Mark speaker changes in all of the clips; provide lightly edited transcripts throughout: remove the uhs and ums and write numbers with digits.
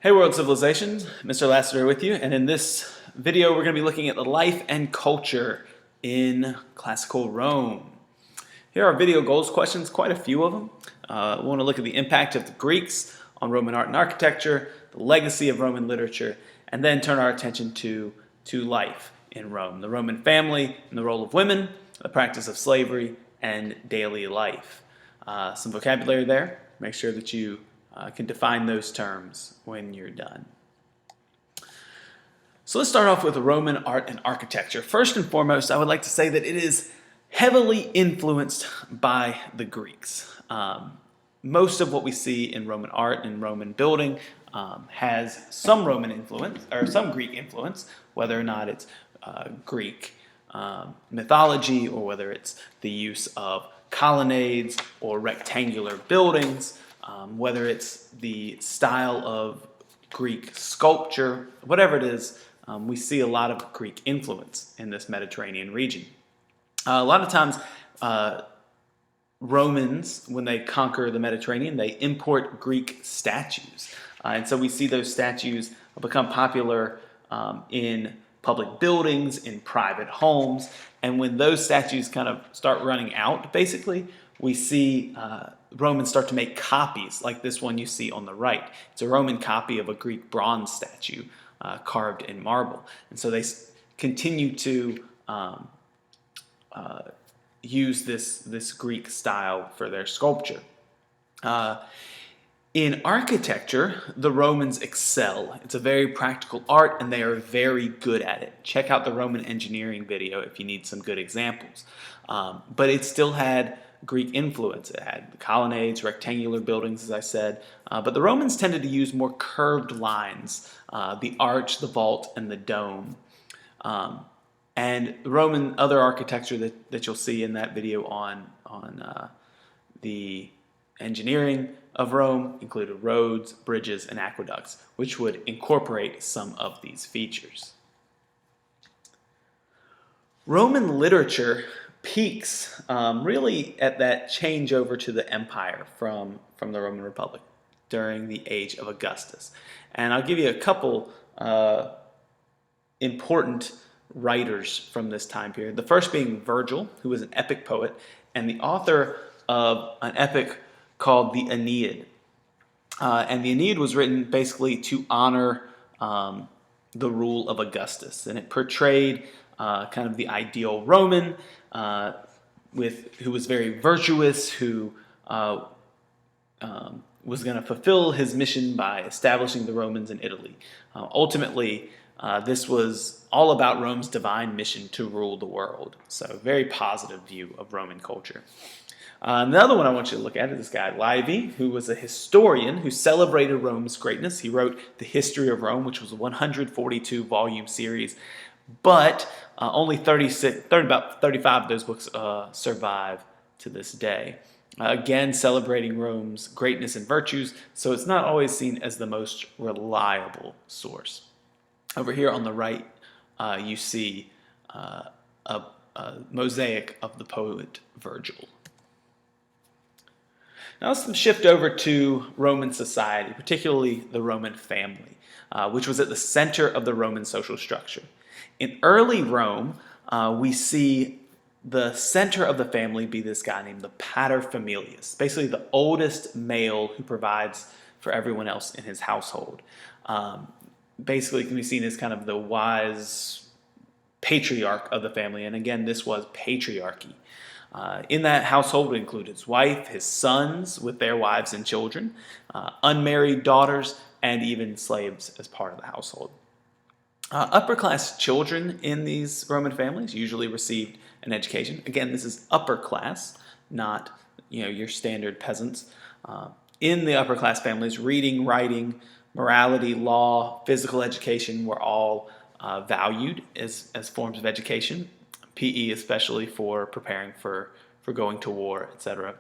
Speaker 1: Hey World Civilizations, Mr. Lassiter with you, and in this video we're going to be looking at the life and culture in classical Rome. Here are video goals questions, quite a few of them. We want to look at the impact of the Greeks on Roman art and architecture, the legacy of Roman literature, and then turn our attention to life in Rome, the Roman family and the role of women, the practice of slavery, and daily life. Some vocabulary there. Make sure that you can define those terms when you're done. So let's start off with Roman art and architecture. First and foremost, I would like to say that it is heavily influenced by the Greeks. Most of what we see in Roman art and Roman building has some Roman influence or some Greek influence, whether or not it's Greek mythology or whether it's the use of colonnades or rectangular buildings. Whether it's the style of Greek sculpture, whatever it is, we see a lot of Greek influence in this Mediterranean region. A lot of times, Romans, when they conquer the Mediterranean, they import Greek statues. And so we see those statues become popular in public buildings, in private homes. And when those statues kind of start running out, basically, we see Romans start to make copies like this one you see on the right. It's a Roman copy of a Greek bronze statue carved in marble. And so they continue to use this Greek style for their sculpture. In architecture, the Romans excel. It's a very practical art, and they are very good at it. Check out the Roman engineering video if you need some good examples. But it still had Greek influence. It had colonnades, rectangular buildings, as I said. But the Romans tended to use more curved lines, the arch, the vault, and the dome. And Roman other architecture that you'll see in that video on the engineering of Rome included roads, bridges, and aqueducts, which would incorporate some of these features. Roman literature peaks really at that changeover to the empire from the Roman Republic during the age of Augustus. And I'll give you a couple important writers from this time period. The first being Virgil, who was an epic poet and the author of an epic called the Aeneid. And the Aeneid was written basically to honor the rule of Augustus. And it portrayed kind of the ideal Roman who was very virtuous, who was going to fulfill his mission by establishing the Romans in Italy. Ultimately, this was all about Rome's divine mission to rule the world. So a very positive view of Roman culture. Another one I want you to look at is this guy, Livy, who was a historian who celebrated Rome's greatness. He wrote The History of Rome, which was a 142-volume series, but only about 35 of those books survive to this day. Again, celebrating Rome's greatness and virtues, so it's not always seen as the most reliable source. Over here on the right, you see a mosaic of the poet Virgil. Now let's shift over to Roman society, particularly the Roman family, which was at the center of the Roman social structure. In early Rome, we see the center of the family be this guy named the paterfamilias, basically the oldest male who provides for everyone else in his household. Basically can be seen as kind of the wise patriarch of the family, and again, this was patriarchy. In that household would include his wife, his sons with their wives and children, unmarried daughters, and even slaves as part of the household. Upper class children in these Roman families usually received an education. Again, this is upper class, not your standard peasants. In the upper class families, reading, writing, morality, law, physical education were all valued as forms of education. PE especially for preparing for going to war, etc.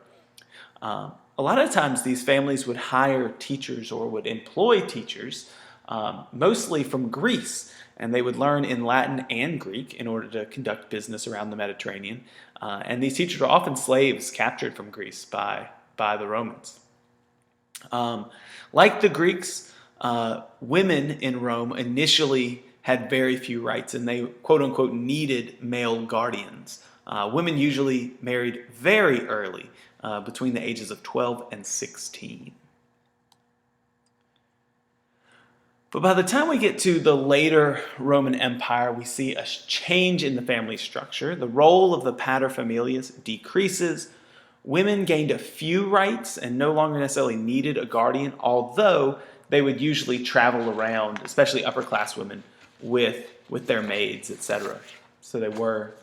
Speaker 1: A lot of times these families would hire teachers or would employ teachers, mostly from Greece, and they would learn in Latin and Greek in order to conduct business around the Mediterranean. And these teachers were often slaves captured from Greece by the Romans. Like the Greeks, women in Rome initially had very few rights, and they quote unquote needed male guardians. Women usually married very early, between the ages of 12 and 16. But by the time we get to the later Roman Empire, we see a change in the family structure. The role of the paterfamilias decreases. Women gained a few rights and no longer necessarily needed a guardian, although they would usually travel around, especially upper class women, with their maids, etc. So they were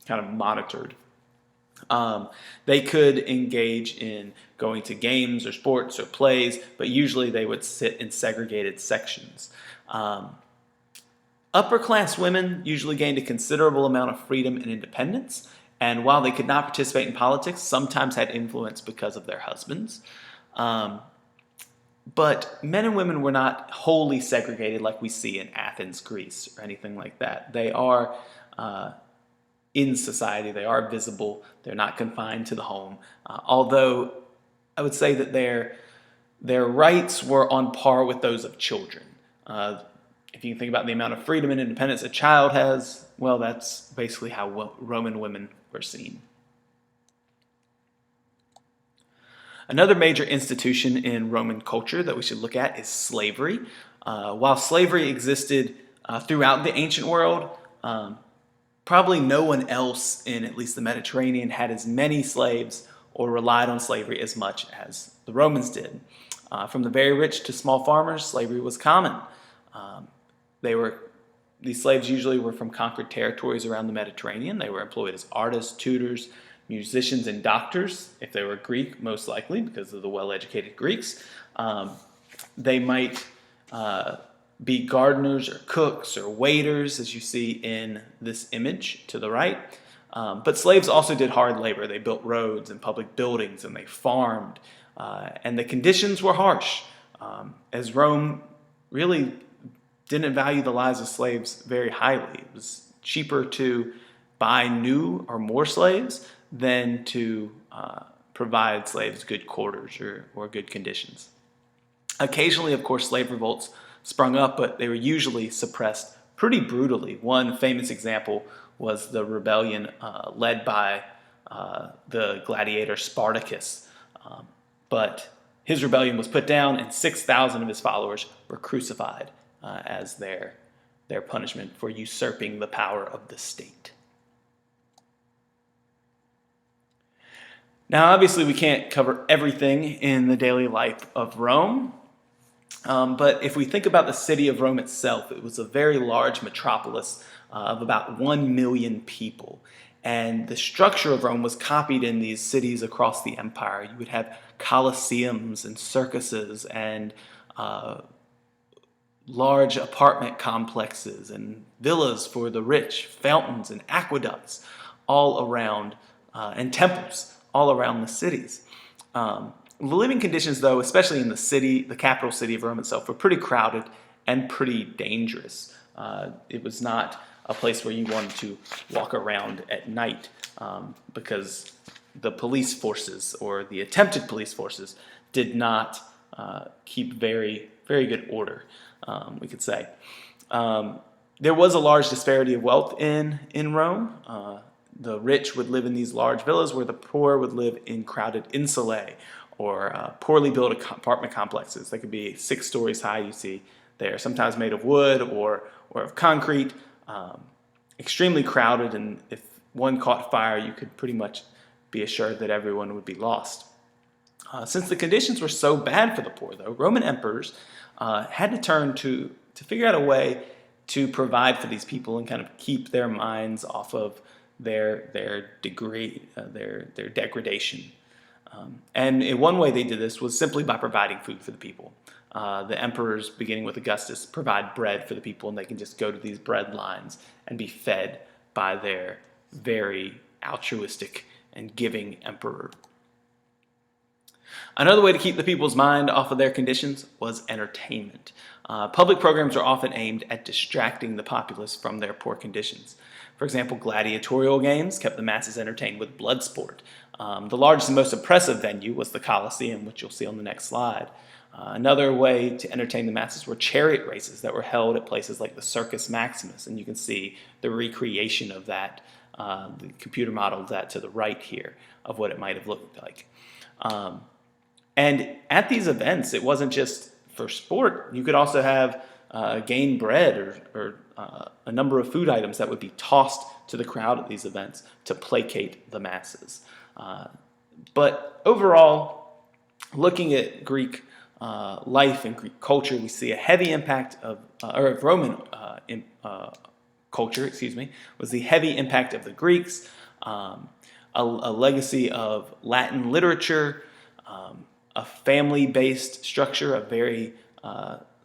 Speaker 1: kind of monitored. They could engage in going to games or sports or plays, but usually they would sit in segregated sections. Upper class women usually gained a considerable amount of freedom and independence, and while they could not participate in politics, sometimes had influence because of their husbands. But men and women were not wholly segregated like we see in Athens, Greece, or anything like that. They are in society, they are visible, they're not confined to the home, although I would say that their rights were on par with those of children. If you think about the amount of freedom and independence a child has, well, that's basically how Roman women were seen. Another major institution in Roman culture that we should look at is slavery. While slavery existed throughout the ancient world, probably no one else in at least the Mediterranean had as many slaves or relied on slavery as much as the Romans did. From the very rich to small farmers, slavery was common. These slaves usually were from conquered territories around the Mediterranean. They were employed as artists, tutors, musicians, and doctors, if they were Greek, most likely, because of the well-educated Greeks. They might be gardeners or cooks or waiters, as you see in this image to the right. But slaves also did hard labor. They built roads and public buildings, and they farmed. And the conditions were harsh, as Rome really didn't value the lives of slaves very highly. It was cheaper to buy new or more slaves than to provide slaves good quarters or good conditions. Occasionally, of course, slave revolts sprung up, but they were usually suppressed pretty brutally. One famous example was the rebellion led by the gladiator Spartacus. But his rebellion was put down, and 6,000 of his followers were crucified as their punishment for usurping the power of the state. Now, obviously, we can't cover everything in the daily life of Rome, but if we think about the city of Rome itself, it was a very large metropolis of about 1 million people. And the structure of Rome was copied in these cities across the empire. You would have colosseums and circuses and large apartment complexes and villas for the rich, fountains and aqueducts all around, and temples all around the cities. The living conditions, though, especially in the city, the capital city of Rome itself, were pretty crowded and pretty dangerous. It was not a place where you wanted to walk around at night because the police forces, or the attempted police forces, did not keep very, very good order, we could say. There was a large disparity of wealth in Rome. The rich would live in these large villas, where the poor would live in crowded insulae, or poorly built apartment complexes. They could be 6 stories high, you see there, sometimes made of wood or of concrete, extremely crowded, and if one caught fire, you could pretty much be assured that everyone would be lost. Since the conditions were so bad for the poor, though, Roman emperors had to turn to figure out a way to provide for these people and kind of keep their minds off of their degradation. And one way they did this was simply by providing food for the people. The emperors, beginning with Augustus, provide bread for the people, and they can just go to these bread lines and be fed by their very altruistic and giving emperor. Another way to keep the people's mind off of their conditions was entertainment. Public programs are often aimed at distracting the populace from their poor conditions. For example, gladiatorial games kept the masses entertained with blood sport. The largest and most impressive venue was the Colosseum, which you'll see on the next slide. Another way to entertain the masses were chariot races that were held at places like the Circus Maximus, and you can see the recreation of that, the computer model of that to the right here, of what it might have looked like. And at these events, it wasn't just for sport. You could also have gain bread or a number of food items that would be tossed to the crowd at these events to placate the masses. But overall, looking at Greek life and Greek culture, we see a heavy impact of Roman culture, was the heavy impact of the Greeks, a legacy of Latin literature, a family-based structure, a very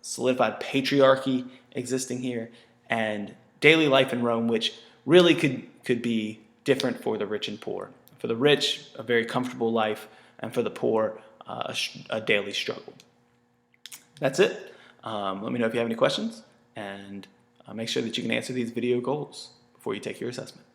Speaker 1: solidified patriarchy existing here, and daily life in Rome, which really could be different for the rich and poor. For the rich, a very comfortable life, and for the poor, a daily struggle. That's it. Let me know if you have any questions, and make sure that you can answer these video goals before you take your assessment.